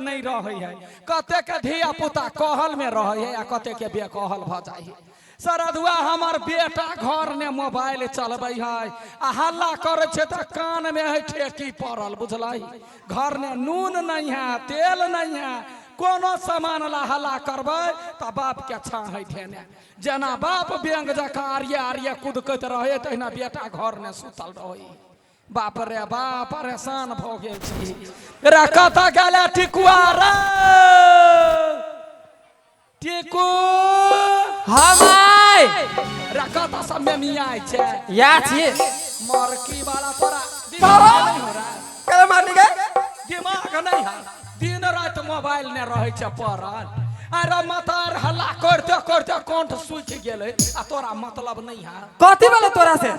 नहीं रहे है, कते के धिया पुता कहल में रहे है, कते के बेकहल भ जाए है। सरदुआ हमार बेटा घर ने मोबाइल चलबे है, आ हल्ला करे छे त कान में है ठेकी पड़ल, बुझलाई। घर ने नून नहीं है, तेल नहीं है, कोनो सामान ला हल्ला करबे त बाप के छा है ठेने। जना बाप व्यंग जका आर्य आर्य कुदकत रहे, तहिना बेटा घर ने सुतल रहे। बाप रे बाप परेशान भ गेल छी। रे कत गेले टिकुआ रे टिकू हमाय रखत समय मिया छे या छी मरकी वाला तोरा दिमाग नहीं हो रहा, के मारनी के दिमाग नहीं है। दिन रात मोबाइल ने रहे छे पड़ल, अरे मतार हल्ला करते करते कंठ सूख गेले, आ तोरा मतलब नहीं है। कथी वाला तोरा से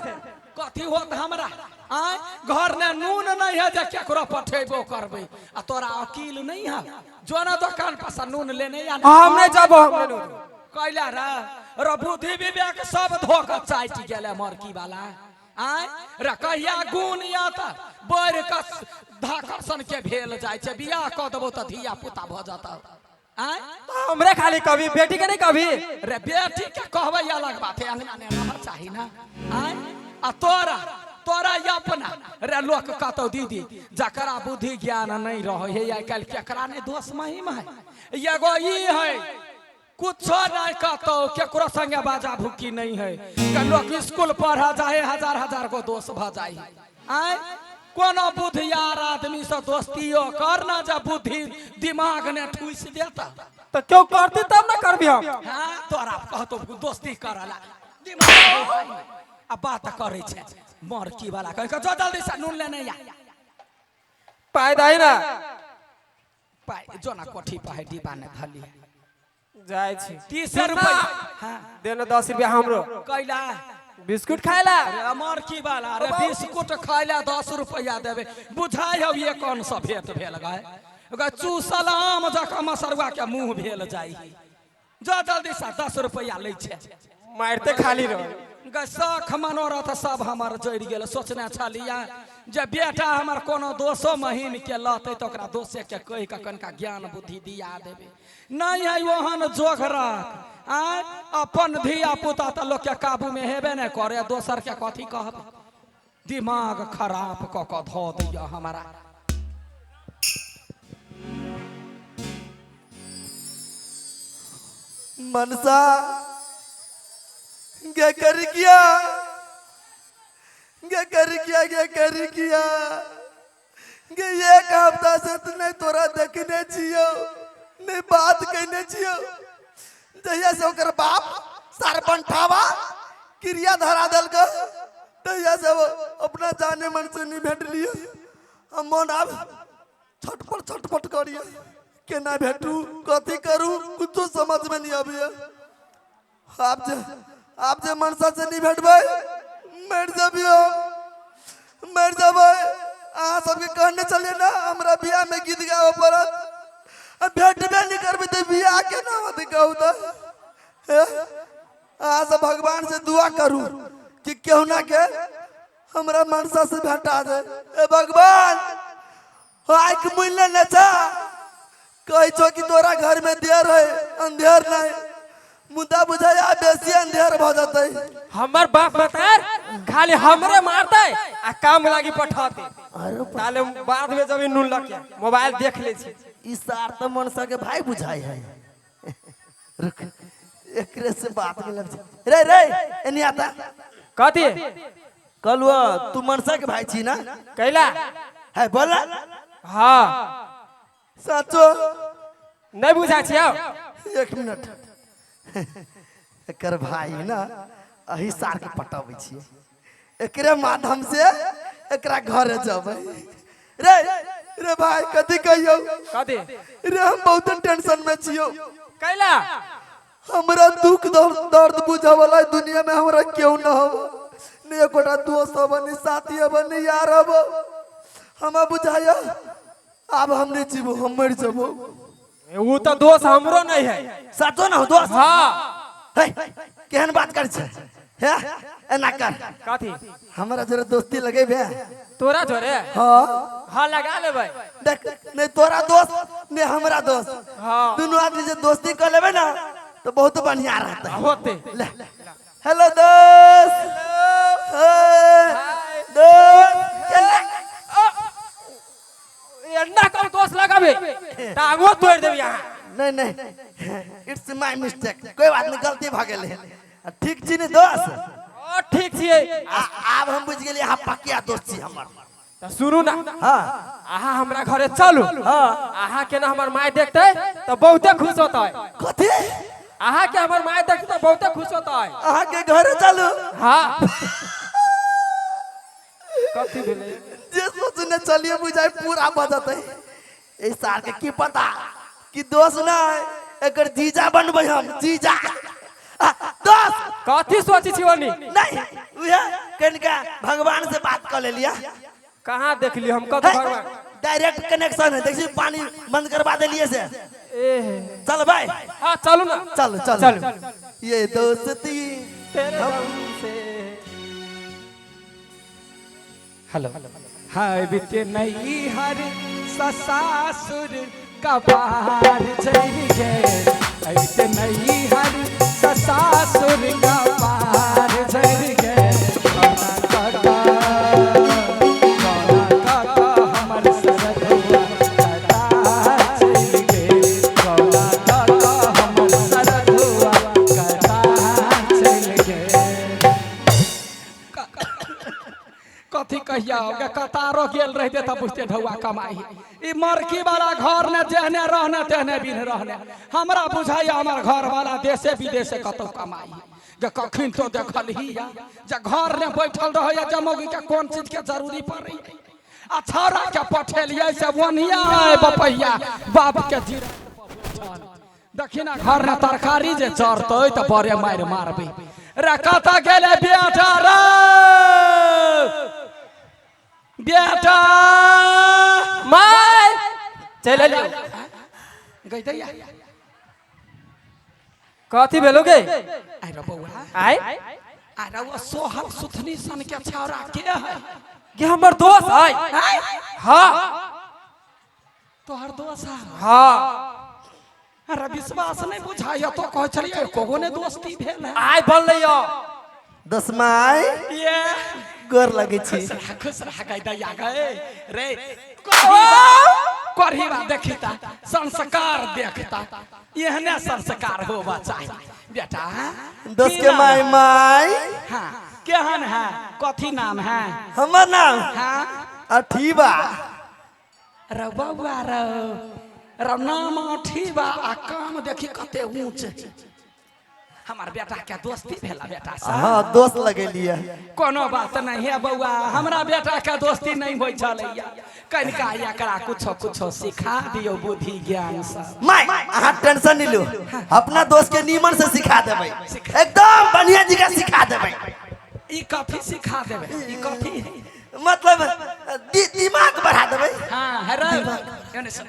कथी होत हमरा आय घर ने नून नहीं है जे केकरो पठेबो करबे, आ तोरा अकील नहीं है। जो ना दुकान पर से नून लेने या हमने जब कैला रे बुद्धि विवेक सब धोखा चाट गेले मरकी वाला। आय रे कहिया गुण या त बर का धाकर्षण के भेल जाय छे, बियाह क देबो त धिया पुता भ जाता। आय हमरे खाली कभी बेटी के नहीं कभी रे बेटी के कहबे अलग बात है, अंगना ने रहर चाही ना। आय आ तोरा तोरा अपना रे लोक कतो दीदी जकरा बुद्धि ज्ञान नहीं रहे है, आइ काल केकरा ने दोष महिम है। एगो ई है कुछ नहीं कहतो, केकरो संगे बाजा भूकी नहीं है, के लोग स्कूल पढ़ा जाए हजार हजार को दोष भ जाए। आय कोनो बुद्धियार आदमी से दोस्तियो करना, जब बुद्धि दिमाग ने ठूस देता तो क्यों करती तब ना करबी हम। हां तोरा कहतो दोस्ती करला दिमाग आ बात करे छे मरकी वाला कह जो जल्दी से नून लेने या पाय दाई ना पाय जो ना कोठी पाए डिब्बा ने धली जाय छी 30 रुपया। हां देना 10 रुपया हमरो कैला बिस्कुट खायला अरे मरकी वाला अरे बिस्कुट खाइला 10 रुपया देबे, बुझाई हो ये कौन सा भेट भेल गए। अगर चूसलाम जका मसरुआ के मुंह भेल जाई, जो जल्दी से 10 रुपया ले छे मारते खाली रह शख मनोरथ सब हमार जड़ गेल। सोचने छलिया जे बेटा हमार कोनो दोषो महीन के लते तो ओकरा दोषे के कह के कनका ज्ञान बुद्धि दिया देबे, नहीं है ओहन जोगरा। आय अपन धिया पुता त लोग के काबू में हेबे न करे, दोसर के कथी कहब। दिमाग खराब क क ध दिया हमारा। मनसा क्या कर किया क्या कर किया क्या कर किया कि एक हफ्ता से तो नहीं तोरा देखने छियो नहीं बात कहने छियो। जहिया से ओकर बाप सरपंच ठावा क्रिया धरा दल का, तहिया से वो अपना जाने मन से नहीं भेट लियो। हम मन अब छटपट करिए के ना भेटू कथी करूं कुछ समझ में नहीं आबिया। आप जे मनसा से नहीं भेटबे मर जबियो मर जबे। अहाँ सबके कहने चले ना हमरा बियाह में गीत गाओ पड़त, भेटबे नहीं करबे तो बियाह के ना होते कहू तो। अहाँ सब भगवान से दुआ करू कि केहू ना के हमरा मनसा से भेटा दे। ए भगवान आइ के मिलने न जा कही छो कि तोरा घर में देर है अंधेर नहीं, मुद्दा बुझाया बेसी अंधेर भ जाते। हमर बाप बतार खाली हमरे मारते आ काम लागी पठाते। ताले बाद में जब नून लग गया मोबाइल देख ले छी। इस सार तो मनसा के भाई बुझाई है। रुक एकरे से बात में लग रे रे एनी आता कथी कलवा तू मनसा के भाई छी ना कैला है बोला। हां सचो नहीं बुझा छियो। एक मिनट एकर भाई ना अही सार के पटाबै छियै, एकरे माध्यम से एकरा घर जबै। रे रे भाई कथी कहियो कथी रे हम बहुत टेंशन में छियो। कैला हमरा दुख दर्द बुझे वाला दुनिया में हमरा क्यों न हो, ने एकोटा दोस्त बनी साथी बनी यार अब हम बुझाया। अब हम नहीं जीवो हम मर जबो। वो तो दोस्त हमरो नहीं है। साचो ना हो दोस्त। हां है केहन बात कर छे है एना कर कथी हमरा जरा दोस्ती लगे बे तोरा जोरे हाँ हाँ लगा लेबै देख नहीं तोरा दोस्त नहीं हमरा दोस्त हाँ दोनों आदमी से दोस्ती कर लेबे ना तो बहुत बढ़िया रहता है होते ले हेलो दोस्त दोस्त एन्ना कम दोस्त लगाबे टांगो तोड़ देब यहाँ नहीं नहीं इट्स माय मिस्टेक कोई बात नहीं गलती भ गेलै ठीक छी ने दोस्त ओ ठीक छियै आब हम बुझ गेलियै अहाँ पक्का दोस्त छी हमर त सुनू ना हाँ अहाँ हमरा घरे चलू अहाँ के ना हमर माय देखते तो बहुते खुश होता है कथी अहाँ के हमर माय देखते तो बहुते खुश होता है अहाँ के घरे चलू हाँ कथी भेलै जे सोचने चलिए बुझाई पूरा बजत है ए सार के की पता कि दोस्त ना एकर जीजा बनबै हम जीजा दोस्त कथी सोची छी ओनी नहीं उहे कनिका भगवान से बात कर लेलिया कहाँ देख ली हम कत भगवान डायरेक्ट कनेक्शन है देखिए पानी बंद करवा देलिए से चल भाई हाँ चलू ना चल चल चल ये दोस्ती तेरे नाम से हेलो हाय बीते नई हर ससासुर कबार चढ़ गए बीते नई हर ससासुर कबार चढ़ गए काका हमर सरधुआ कटार चढ़ गए काका हमर सरधुआ कटार चढ़ गए कथी कहिया कतारो गेल रहते तब बुझते ढौआ कमाई ई मरकी वाला घर ने जेहने रहने तेहने बिन रहने हमरा बुझाइया हमर घर वाला देशे विदेशे कतौ कमाई जे कखन तो देखल ही जे घर ने बैठल रहैया जमौगी के कोन चीज के जरूरी पड़ै आ छौरा के पठेलिए से वनिया बपैया बाप के जीरा देखिना घर ने तरकारी जे चढ़तै त बड़े मार मारबे रे कत गेले बेटा रे बेटा माय चल ले गई दैया कथी भेलो गे आई रे बौआ आय आई रे वो सोहर सुथनी सन के छौरा के है ये हमर दोस्त है हाँ तोहर दोस्त है हाँ अरे विश्वास नहीं बुझाइया तो कह चलिए कोगो ने दोस्ती भेल है आय बनले यो दसमाई ये गोर लगे छी खुश रह गई दैया गए रे करहीवा देखिता संस्कार देखता एहने संस्कार होबा चाहिए बेटा दोस्त के माई माई हाँ केहन है कथी नाम है हमर नाम हाँ अठीबा रे बउआ रे नाम अठीबा आ काम देखी कते ऊंच हमार बेटा के दोस्ती भेला बेटा से हाँ दोस्त लगेलिए कोनो बात नहीं है बउआ हमरा बेटा के दोस्ती नहीं होई छलैया कनिका एकरा कुछो कुछो सिखा दियो बुद्धि ज्ञान सब माई अहाँ टेंशन नहीं लो अपना दोस्त के नीमन से सिखा देबै एकदम बढ़िया जगह सिखा देबै ई कथी सिखा देबे ई कथी मतलब दिमाग बढ़ा देबै हां हेरे एने सुन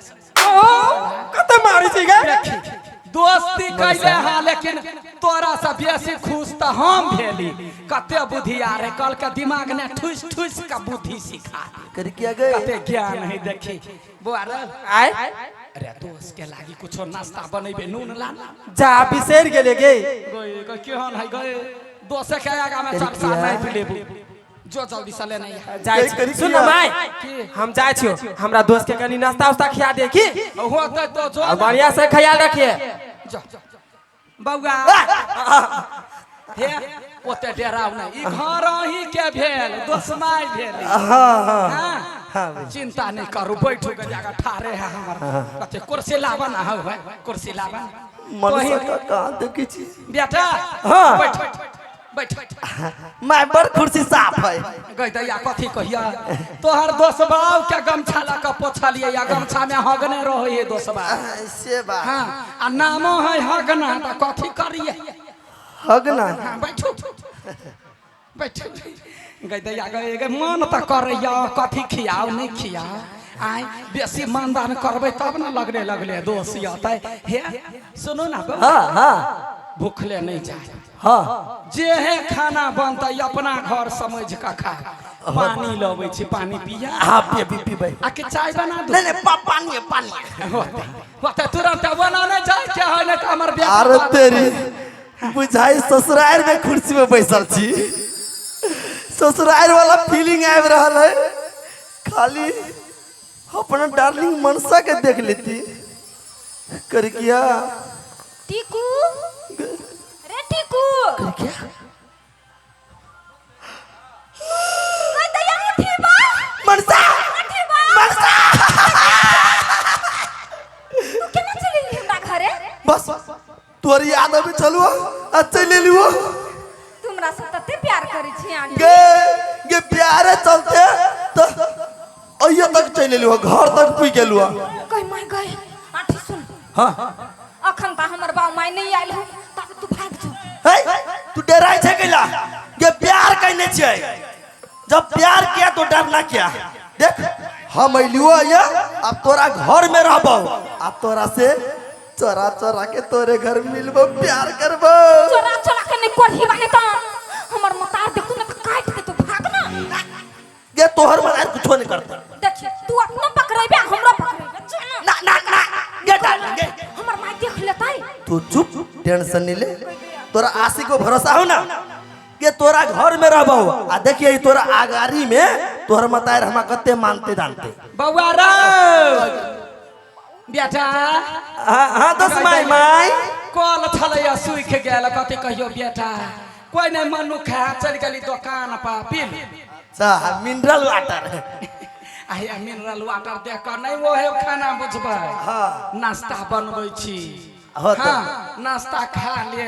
कते मारी छी गे देखी दोस्ती कैले हां लेकिन तोरा से बेसी खुश त हम भेली कते बुद्धि आ रे कल के दिमाग ने ठुस ठुस के बुद्धि सिखा कर किया गए कते ज्ञान है देखी बुआ रे आय अरे दोस्त के लागी कुछो नाश्ता बनैबे नून ला जा बिसेर गेले गे गए केहन है गए दोस्त के आगा में चल सा नहीं लेबू जो जल्दी से ले नहीं जाय सुन ना माय हम जाय छियो हमरा दोस्त के कनी नाश्ता उस्ता खिया दे की होते तो जो और बढ़िया से ख्याल रखिए बउआ हे ओते डेराव नहीं ई घर ही के भेल दोसमाई भेल हां चिंता नहीं करू बैठो के जगह ठारे है हमर कते कुर्सी लाबा ना हो कुर्सी लाबा मनसा का कहां देखी छी बेटा हां बैठ बैठ माय बड़ कुर्सी साफ है गई दैया कथी कहिया तोहर दोस्तबाव के गमछा ला के पोछलिए या गमछा में हगने रहे दोस्तबा से बात हां आ नामो है हगना त कथी करिए हगना हां बैठो बैठ गई दैया गए मन त करैया कथी खियाओ नहीं खियाओ आय बेसी मानदान करबे तब न लगने लगले दोस्त आते हे सुनो ना हां हां भूखले नहीं जाए। हाँ जे है खाना बनता अपना घर समझ के खा। पानी लबे छी, पानी पिया। हाँ पी भाई। आके चाय बना दो। नहीं पानी है पानी। होते तुरंत बनाने जाए क्या है ना हमर बेटा। अरे तेरी बुझाई ससुराल में कुर्सी में बैसल छी, ससुराल वाला फीलिंग आब रहा है। खाली अपना डार्लिंग मनसा के देख लेती कर किया। टीकू रे टीकू कर क्या कोई दया मुठी बा मनसा मुठी बा मनसा तू केना चली हमरा घरे? बस तोर याद अभी चलुआ अच्छा ले लियो। तुमरा से तते प्यार करै छी आंटी। गे प्यारे चलते तो अइया तक चले लियो, घर तक पुई गेलुआ। कहि माय गए आंटी सुन। हां अखन ता हमर बाऊ माय नहीं आइल हो, तब तू भाग जो। हे तू डराई छे कैला? गे प्यार कइने छे, जब प्यार किया तो डरना क्या। देख हम अइलुआ या, अब तोरा घर में रहबो, अब तोरा से चोरा चोरा के तोरे घर मिलबो, प्यार करबो। चोरा चोरा के नहीं करही बाने त हमर मतार देख तू न त काट दे, तू भाग ना। गे तोहर मनार कुछो नहीं करता। देखी तू अपना पकड़ैबे हमरा पकड़ैबे चल ना ना ना गे डाल गे। हमर माय देख लेतै। तू चुप, टेंशन नहीं ले। तोरा आशी को भरोसा हो ना कि तोरा घर में रहबो। आ देखिए तोरा आगारी में तोहर मतार हम कते मानते जानते। बउआ रे बेटा। हां दस माय कल छलैया सुख गेल कते कहियो बेटा। कोई नहीं मनु खा चल गेली दुकान पर पील। Mineral water. आया मिनरल वाटर देख कर नहीं वो है खाना बुझबै। हाँ नाश्ता बनबै छी। होता। हाँ नाश्ता खा ले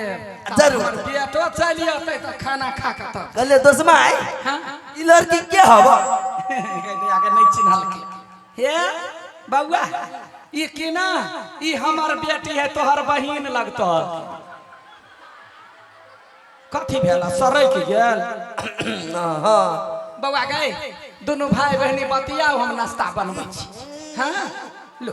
जरूर। हमर बेटो चली अतै त खाना खा के तब। कहले दस माय हाँ ई लड़की के हबो? आगे नहीं चिन्हल के। हे बउआ ई की ना ई हमर बेटी है, तोहर बहिन लगतो। कथी भेला सरै के गेल? हां बउआ गए दोनों भाई बहनी बतियाओ, हम नाश्ता बनबै छी। हाँ लो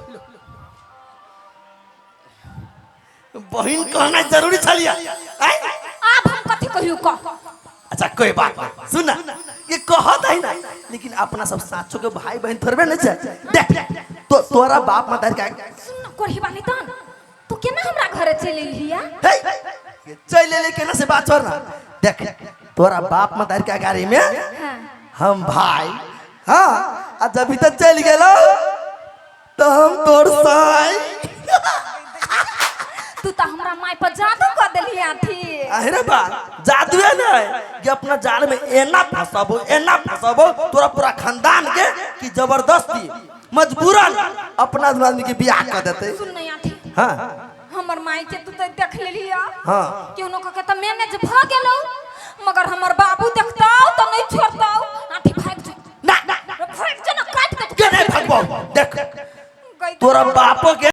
बहिन कहना जरूरी छलिया। आब हम कथि कहियो क। अच्छा कोई बात नहीं, सुन ना ये कहत है ना, लेकिन अपना सब साचो के भाई बहन थरबे न छे। देख तो तोरा बाप मतार का सुन न करही बानी तन तू केना हमरा घरे चली लिया? हे चल ले केना से बात छोड़ ना। देख तोरा बाप मतार के गाड़ी में हां हम भाई। हाँ आ जब तक चल गेलो तो हम तोर साई। तू त हमरा माय पर जादू क देली आथी। अरे बा जादुए नहीं कि अपना जाल में एना फंसाबो तोरा पूरा खानदान के कि जबरदस्ती मजबूरन अपना आदमी के बियाह कर देते। सुन नहीं आथी। हाँ हमर माय के तू त देख लेलिया। हाँ केहनो क के त मैनेज भ गेलो, मगर हमर बाबू देखतौ त नहीं छोड़तौ। आथी भाग जो ना भाग जो ना, काट दे के नहीं भागबो। देख गई तोरा बापो के